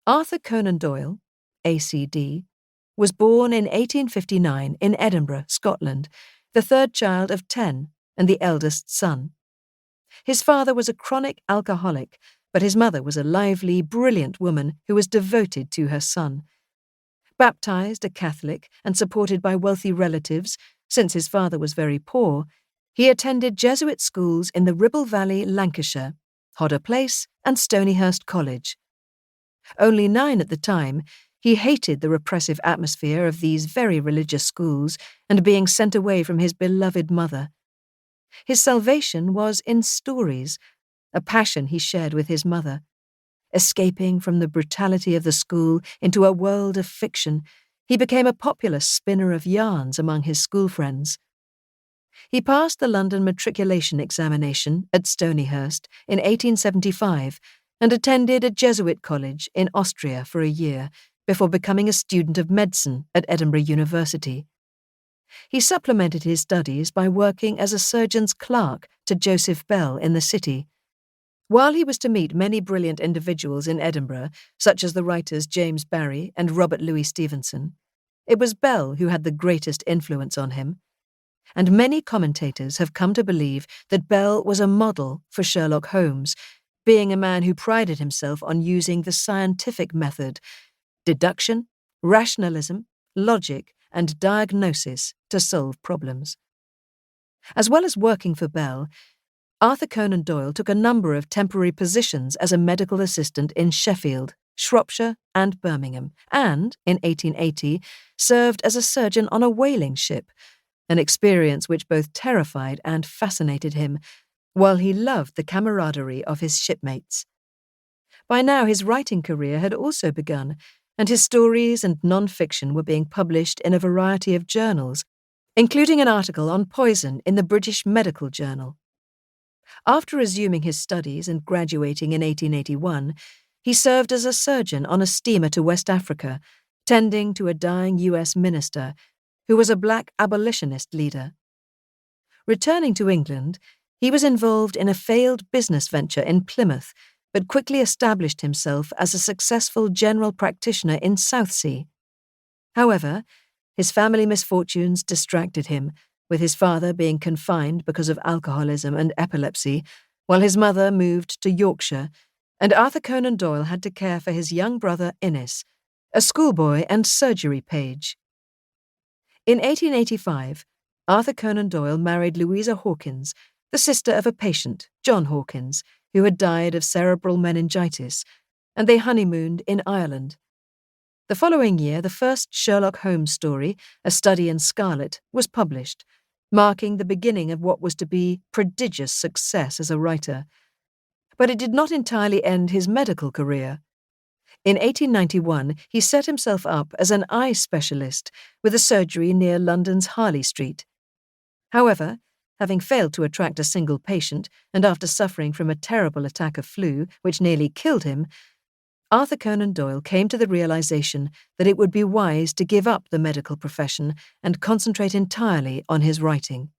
Arthur Conan Doyle, ACD, was born in 1859 in Edinburgh, Scotland, the third child of 10 and the eldest son. His father was a chronic alcoholic, but his mother was a lively, brilliant woman who was devoted to her son. Baptized a Catholic and supported by wealthy relatives, since his father was very poor, he attended Jesuit schools in the Ribble Valley, Lancashire, Hodder Place, and Stonyhurst College. Only 9 at the time, he hated the repressive atmosphere of these very religious schools and being sent away from his beloved mother. His salvation was in stories, a passion he shared with his mother. Escaping from the brutality of the school into a world of fiction, he became a popular spinner of yarns among his school friends. He passed the London matriculation examination at Stonyhurst in 1875 and attended a Jesuit college in Austria for a year before becoming a student of medicine at Edinburgh University. He supplemented his studies by working as a surgeon's clerk to Joseph Bell in the city. While he was to meet many brilliant individuals in Edinburgh, such as the writers James Barrie and Robert Louis Stevenson, it was Bell who had the greatest influence on him. And many commentators have come to believe that Bell was a model for Sherlock Holmes, being a man who prided himself on using the scientific method, deduction, rationalism, logic, and diagnosis to solve problems. As well as working for Bell, Arthur Conan Doyle took a number of temporary positions as a medical assistant in Sheffield, Shropshire, and Birmingham, and, in 1880, served as a surgeon on a whaling ship, an experience which both terrified and fascinated him, while he loved the camaraderie of his shipmates. By now his writing career had also begun, and his stories and non-fiction were being published in a variety of journals, including an article on poison in the British Medical Journal. After resuming his studies and graduating in 1881, he served as a surgeon on a steamer to West Africa, tending to a dying U.S. minister, who was a black abolitionist leader. Returning to England, he was involved in a failed business venture in Plymouth, but quickly established himself as a successful general practitioner in Southsea. However, his family misfortunes distracted him, with his father being confined because of alcoholism and epilepsy, while his mother moved to Yorkshire, and Arthur Conan Doyle had to care for his young brother Innes, a schoolboy and surgery page. In 1885, Arthur Conan Doyle married Louisa Hawkins, the sister of a patient, John Hawkins, who had died of cerebral meningitis, and they honeymooned in Ireland. The following year, the first Sherlock Holmes story, A Study in Scarlet, was published, marking the beginning of what was to be prodigious success as a writer. But it did not entirely end his medical career. In 1891, he set himself up as an eye specialist with a surgery near London's Harley Street. However, having failed to attract a single patient, and after suffering from a terrible attack of flu which nearly killed him, Arthur Conan Doyle came to the realization that it would be wise to give up the medical profession and concentrate entirely on his writing.